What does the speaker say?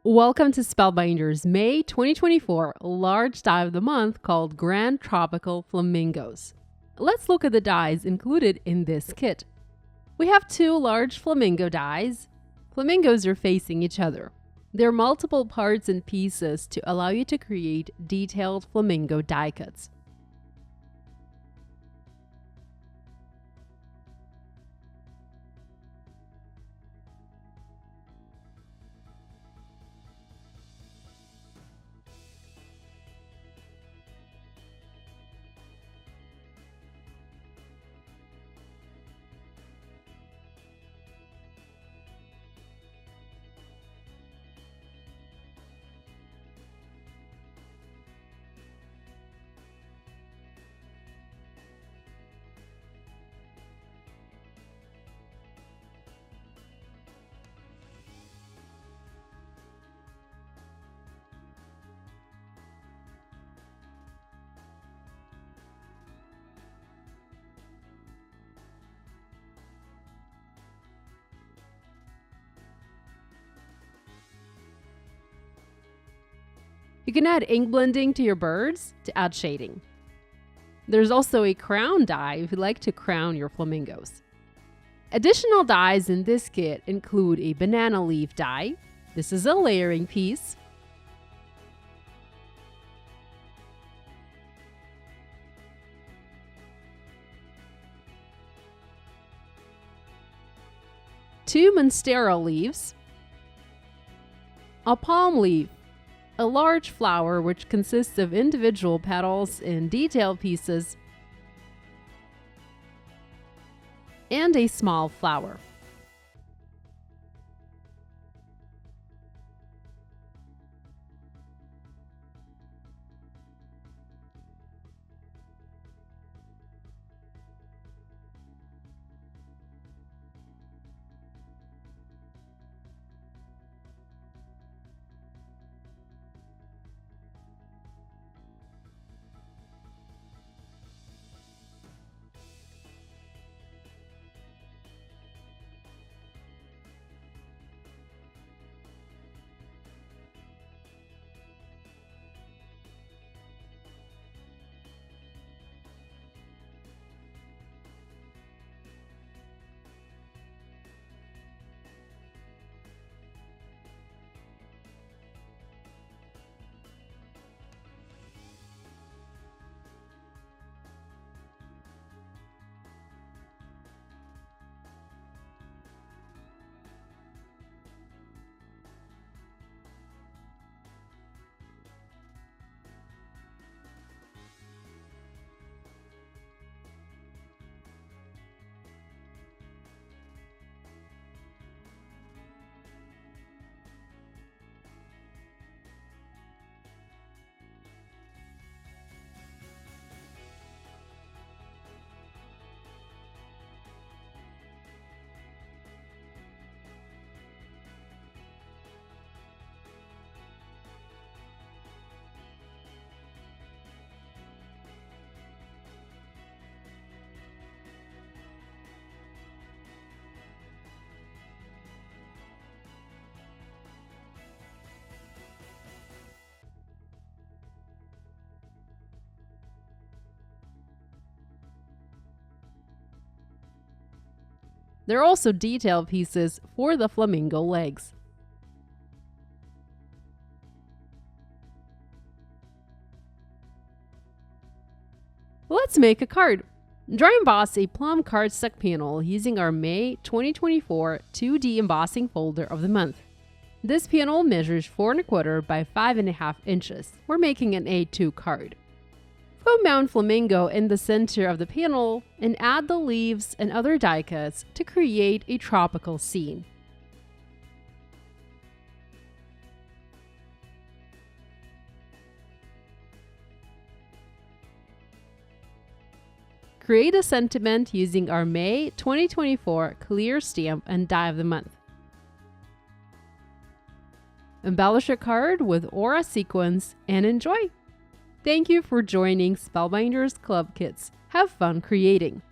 Welcome to Spellbinder's May 2024 large die of the month called Grand Tropical Flamingos. Let's look at the dies included in this kit. We have two large flamingo dies. Flamingos are facing each other. There are multiple parts and pieces to allow you to create detailed flamingo die cuts. You can add ink blending to your birds to add shading. There's also a crown die if you like to crown your flamingos. Additional dies in this kit include a banana leaf die. This is a layering piece. Two monstera leaves. A palm leaf. A large flower which consists of individual petals and detail pieces, and a small flower. There are also detail pieces for the flamingo legs. Let's make a card. Dry emboss a plum cardstock panel using our May 2024 2D embossing folder of the month. This panel measures 4¼ by 5½ inches. We're making an A2 card. Foam mount flamingo in the center of the panel and add the leaves and other die cuts to create a tropical scene. Create a sentiment using our May 2024 clear stamp and die of the month. Embellish your card with aura sequins and enjoy! Thank you for joining Spellbinders Club Kits. Have fun creating!